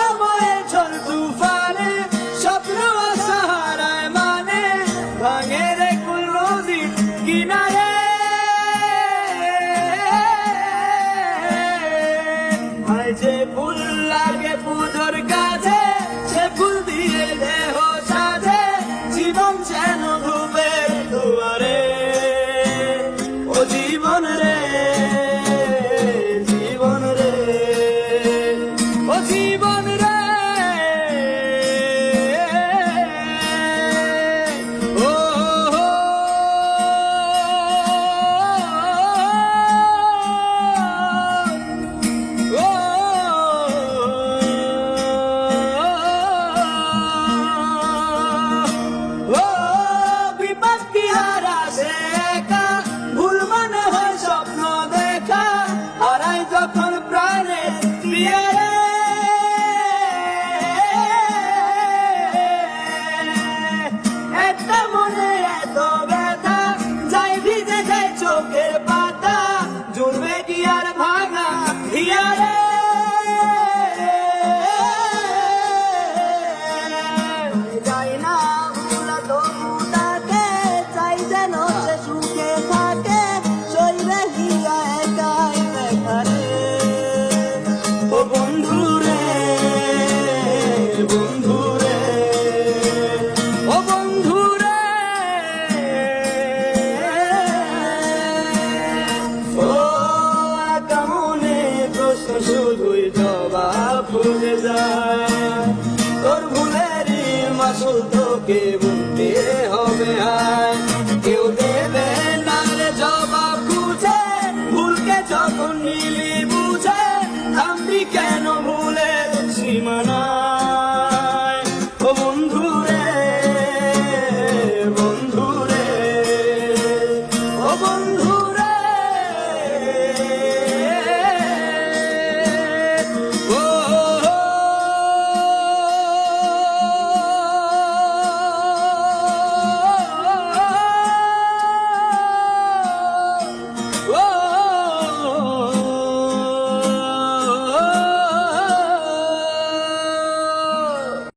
সময়ের ঝড় তুফানে স্বপ্ন আশাহারায় মানে ভাঙে রে কুল নদীর কিনারে। আয় যে ফুল লাগে পুজোর কাছে সে ফুল দিয়ে দেহ সাজে জীবন যেন ধুবের দুয়ারে। ও জীবন রে জীবন রে ও জীবন রে ও বিপত্তি হারা সে একা ভুল মনে হয় স্বপ্ন দেখা হারাই যখন প্রাণে প্রিয়া রে। একটা মনে এত ব্যথা যাই ভিজে যায় চোখের পাতা জুড়বে কি আর ভাঙা হিয়া রে। যাই না ভুলা তবু তাকে চাই যেন সে সুখে থাকে শরীরে হিয়া একাই দেখা রে। ও বন্ধু রে বন্ধু রে ও বন্ধু রে ও একা মনে প্রশ্ন শুধুই জবাব খুঁজে যায় তোর ভুলেরই মাসুল তোকে বুঝতে হবে। আয় কেউ দেবে না রে জবাব খুঁজে ভুলকে যখন নিলি বুঝে থামবি কেন ভুলের সীমানা।